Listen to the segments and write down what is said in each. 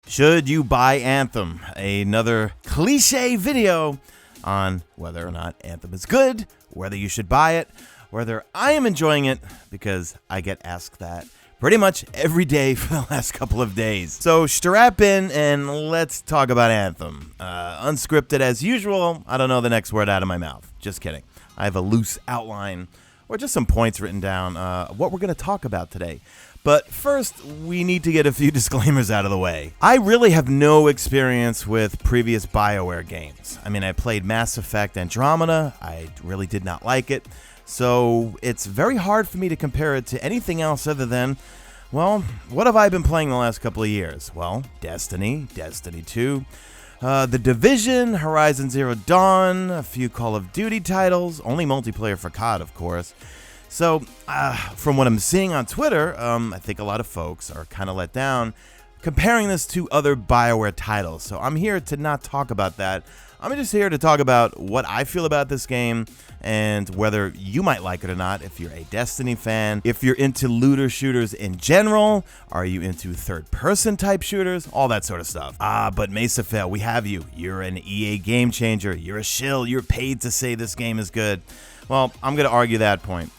Should you buy Anthem? Another cliche video on whether or not Anthem is good, whether you should buy it, whether I am enjoying it, because I get asked that pretty much every day for the last couple of days. So strap in and let's talk about Anthem. Unscripted as usual. I don't know the next word out of my mouth. Just kidding. I have a loose outline or just some points written down what we're going to talk about today. But first, we need to get a few disclaimers out of the way. I really have no experience with previous BioWare games. I mean, I played Mass Effect Andromeda. I really did not like it. So it's very hard for me to compare it to anything else other than, well, what have I been playing the last couple of years? Well, Destiny, Destiny 2, The Division, Horizon Zero Dawn, a few Call of Duty titles, only multiplayer for COD, of course. So, from what I'm seeing on Twitter, I think a lot of folks are kind of let down comparing this to other BioWare titles. So I'm here to not talk about that. I'm just here to talk about what I feel about this game and whether you might like it or not. If you're a Destiny fan, if you're into looter shooters in general, are you into third-person type shooters, all that sort of stuff. But Mesa Fail, we have you. You're an EA game changer. You're a shill. You're paid to say this game is good. Well, I'm going to argue that point.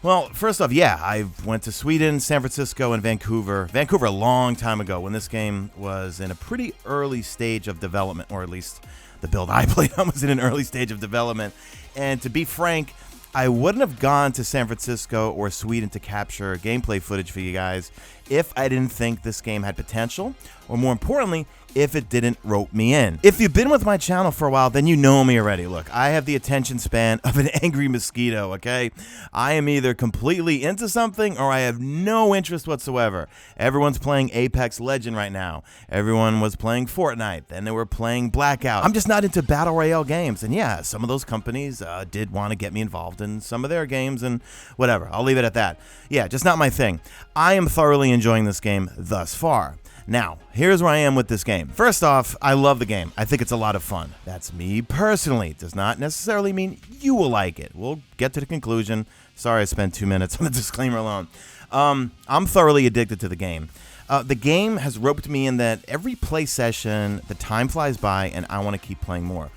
Well, first off, yeah, I went to Sweden, San Francisco, and Vancouver. Vancouver a long time ago when this game was in a pretty early stage of development, or at least the build I played on was in an early stage of development. And to be frank, I wouldn't have gone to San Francisco or Sweden to capture gameplay footage for you guys if I didn't think this game had potential, or more importantly, if it didn't rope me in. If you've been with my channel for a while, then you know me already. Look, I have the attention span of an angry mosquito, okay? I am either completely into something or I have no interest whatsoever. Everyone's playing Apex Legend right now. Everyone was playing Fortnite. Then they were playing Blackout. I'm just not into Battle Royale games. And yeah, some of those companies did want to get me involved in some of their games and whatever. I'll leave it at that. Yeah, just not my thing. I am thoroughly enjoying this game thus far. Now, here's where I am with this game. First off, I love the game. I think it's a lot of fun. That's me personally. It does not necessarily mean you will like it. We'll get to the conclusion. Sorry I spent 2 minutes on the disclaimer alone. I'm thoroughly addicted to the game. The game has roped me in that every play session, the time flies by and I want to keep playing more.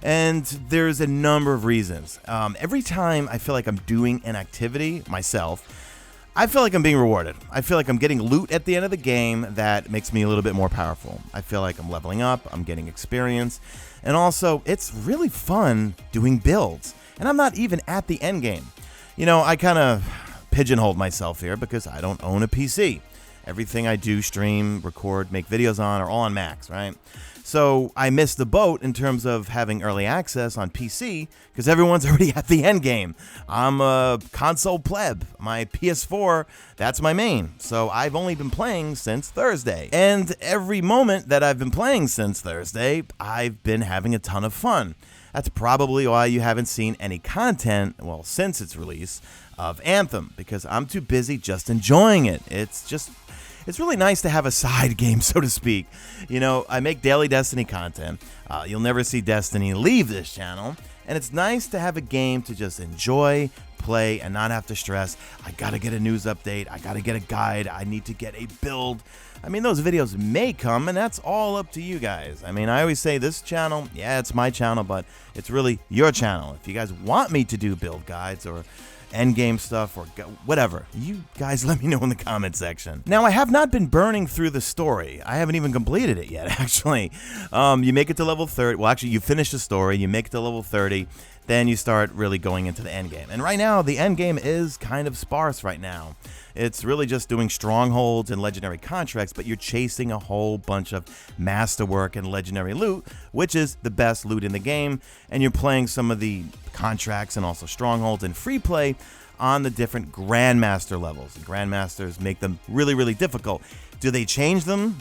And there's a number of reasons. Every time I feel like I'm doing an activity myself, I feel like I'm being rewarded. I feel like I'm getting loot at the end of the game that makes me a little bit more powerful. I feel like I'm leveling up, I'm getting experience, and also it's really fun doing builds. And I'm not even at the end game. You know, I kind of pigeonholed myself here because I don't own a PC. Everything I do, stream, record, make videos on, are all on Macs, right? So I missed the boat in terms of having early access on PC because everyone's already at the end game. I'm a console pleb. My PS4, that's my main. So I've only been playing since Thursday. And every moment that I've been playing since Thursday, I've been having a ton of fun. That's probably why you haven't seen any content, well, since its release, of Anthem, because I'm too busy just enjoying it. It's really nice to have a side game, so to speak. You know, I make daily Destiny content. You'll never see Destiny leave this channel. And it's nice to have a game to just enjoy, play, and not have to stress. I gotta get a news update. I gotta get a guide. I need to get a build. I mean, those videos may come, and that's all up to you guys. I mean, I always say this channel, yeah, it's my channel, but it's really your channel. If you guys want me to do build guides or endgame stuff or whatever, you guys let me know in the comment section. Now, I have not been burning through the story. I haven't even completed it yet, actually. You make it to level 30. Well, actually, you finish the story. You make it to level 30. Then you start really going into the end game. And right now, the end game is kind of sparse right now. It's really just doing strongholds and legendary contracts, but you're chasing a whole bunch of masterwork and legendary loot, which is the best loot in the game. And you're playing some of the contracts and also strongholds and free play on the different Grandmaster levels. And Grandmasters make them really, really difficult. Do they change them?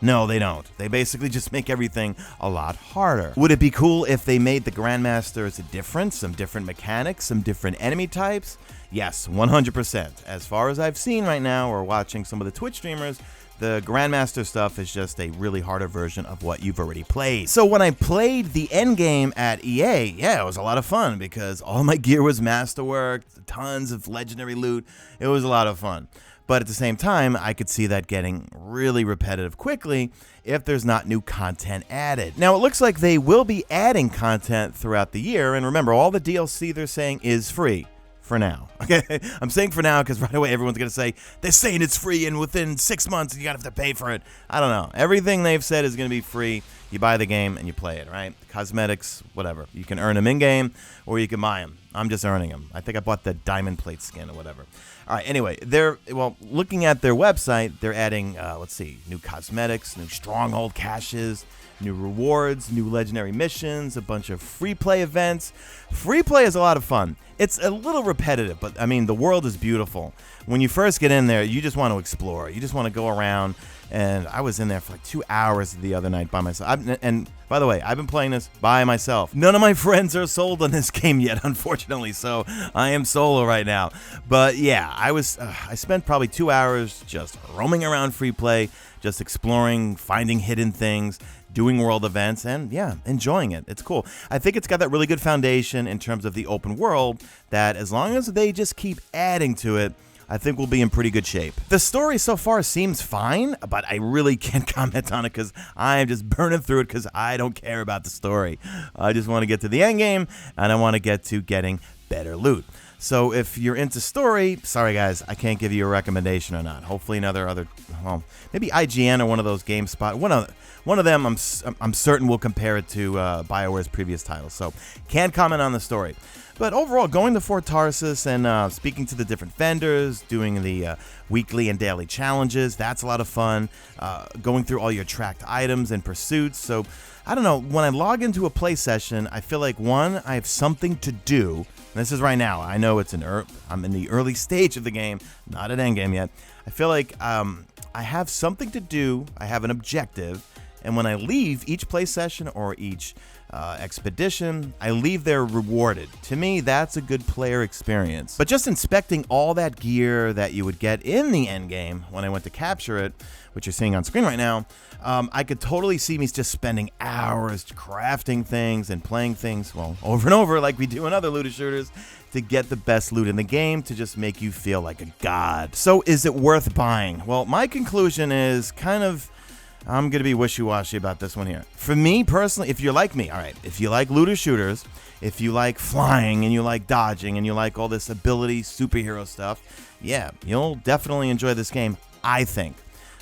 No, they don't. They basically just make everything a lot harder. Would it be cool if they made the Grandmasters different, some different mechanics, some different enemy types? Yes, 100%. As far as I've seen right now, or watching some of the Twitch streamers, the Grandmaster stuff is just a really harder version of what you've already played. So when I played the endgame at EA, yeah, it was a lot of fun because all my gear was Masterworks, tons of legendary loot. It was a lot of fun. But at the same time, I could see that getting really repetitive quickly if there's not new content added. Now, it looks like they will be adding content throughout the year. And remember, all the DLC they're saying is free. For now. Okay, I'm saying for now because right away everyone's going to say, they're saying it's free and within 6 months you're going to have to pay for it. I don't know. Everything they've said is going to be free. You buy the game and you play it, right? Cosmetics, whatever. You can earn them in-game or you can buy them. I'm just earning them. I think I bought the diamond plate skin or whatever. All right, anyway, looking at their website, they're adding, let's see, new cosmetics, new Stronghold caches, new rewards, new legendary missions, a bunch of free play events. Free play is a lot of fun. It's a little repetitive, but I mean, the world is beautiful. When you first get in there, you just want to explore. You just want to go around. And I was in there for like 2 hours the other night by myself. And by the way, I've been playing this by myself. None of my friends are sold on this game yet, unfortunately. So I am solo right now. But yeah, I spent probably 2 hours just roaming around free play, just exploring, finding hidden things, doing world events, and yeah, enjoying it. It's cool. I think it's got that really good foundation in terms of the open world that as long as they just keep adding to it, I think we'll be in pretty good shape. The story so far seems fine, but I really can't comment on it because I am just burning through it because I don't care about the story. I just want to get to the end game, and I want to get to getting better loot. So if you're into story, sorry guys, I can't give you a recommendation or not. Hopefully well, maybe IGN or one of those GameSpot. One of them I'm certain will compare it to BioWare's previous titles. So can't comment on the story. But overall, going to Fort Tarsus and speaking to the different vendors, doing the weekly and daily challenges, that's a lot of fun. Going through all your tracked items and pursuits. So, I don't know, when I log into a play session, I feel like, one, I have something to do. And this is right now. I know I'm in the early stage of the game, not at endgame yet. I feel like I have something to do. I have an objective. And when I leave each play session or each expedition, I leave there rewarded. To me, that's a good player experience. But just inspecting all that gear that you would get in the end game when I went to capture it, which you're seeing on screen right now, I could totally see me just spending hours crafting things and playing things, well, over and over like we do in other looter shooters to get the best loot in the game to just make you feel like a god. So is it worth buying? Well, my conclusion is I'm going to be wishy-washy about this one here. For me, personally, if you're like me, all right, if you like looter shooters, if you like flying and you like dodging and you like all this ability superhero stuff, yeah, you'll definitely enjoy this game, I think.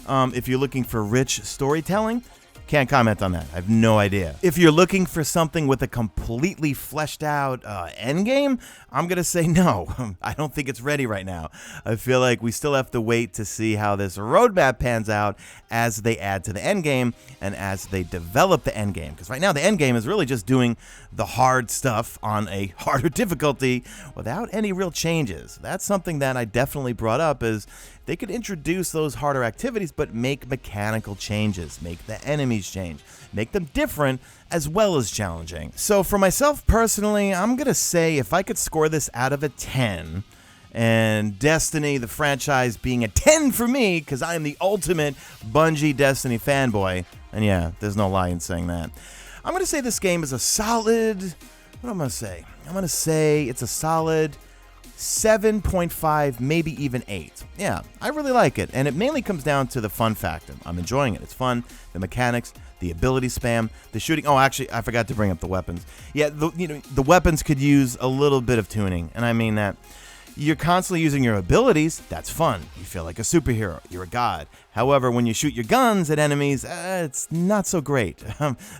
If you're looking for rich storytelling, can't comment on that. I have no idea. If you're looking for something with a completely fleshed out endgame, I'm going to say no. I don't think it's ready right now. I feel like we still have to wait to see how this roadmap pans out as they add to the endgame and as they develop the endgame. Because right now the endgame is really just doing the hard stuff on a harder difficulty without any real changes. That's something that I definitely brought up is they could introduce those harder activities, but make mechanical changes, make the enemies change, make them different as well as challenging. So for myself personally, I'm going to say if I could score this out of a 10, and Destiny, the franchise, being a 10 for me, because I am the ultimate Bungie Destiny fanboy, and yeah, there's no lie in saying that, I'm going to say this game is a solid, what am I going to say? I'm going to say it's a solid 7.5, maybe even 8. Yeah, I really like it, and it mainly comes down to the fun factor. I'm enjoying it. It's fun, the mechanics, the ability spam, the shooting. Oh, actually, I forgot to bring up the weapons. Yeah, the weapons could use a little bit of tuning, and I mean that. You're constantly using your abilities, that's fun. You feel like a superhero, you're a god. However, when you shoot your guns at enemies, it's not so great.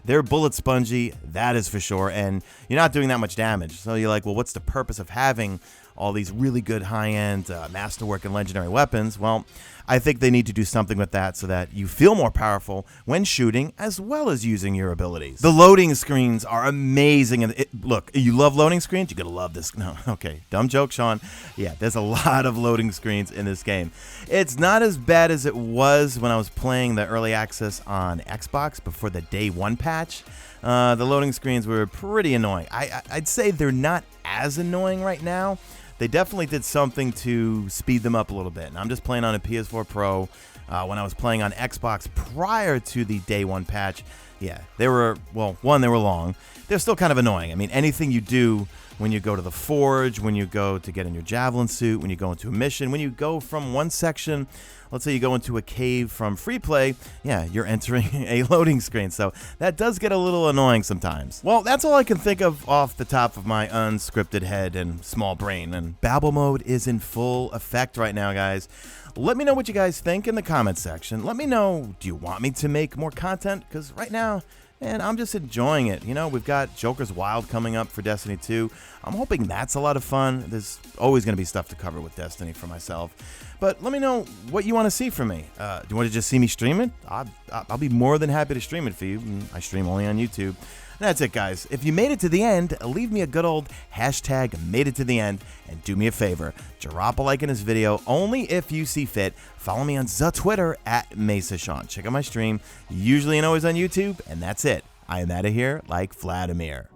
They're bullet spongy, that is for sure, and you're not doing that much damage. So you're like, well, what's the purpose of having all these really good high-end Masterwork and legendary weapons? Well, I think they need to do something with that so that you feel more powerful when shooting as well as using your abilities. The loading screens are amazing. And look, you love loading screens? You're going to love this. No, okay, dumb joke, Sean. Yeah, there's a lot of loading screens in this game. It's not as bad as it was when I was playing the early access on Xbox before the day one patch. The loading screens were pretty annoying. I'd say they're not as annoying right now. They definitely did something to speed them up a little bit. And I'm just playing on a PS4 Pro. When I was playing on Xbox prior to the day one patch, yeah, they were, well, one, they were long. They're still kind of annoying. I mean, anything you do when you go to the forge, when you go to get in your javelin suit, when you go into a mission, when you go from one section, let's say you go into a cave from FREEPLAY, yeah, you're entering a loading screen, so that does get a little annoying sometimes. Well, that's all I can think of off the top of my unscripted head and small brain, and Babble mode is in full effect right now, guys. Let me know what you guys think in the comments section. Let me know, do you want me to make more content? Because right now, and I'm just enjoying it. You know, we've got Joker's Wild coming up for Destiny 2. I'm hoping that's a lot of fun. There's always going to be stuff to cover with Destiny for myself. But let me know what you want to see from me. Do you want to just see me stream it? I'll be more than happy to stream it for you. I stream only on YouTube. That's it, guys. If you made it to the end, leave me a good old hashtag made it to the end, and do me a favor, drop a like in this video only if you see fit. Follow me on the Twitter at Mesa Sean. Check out my stream, usually and always on YouTube, and that's it. I am out of here like Vladimir.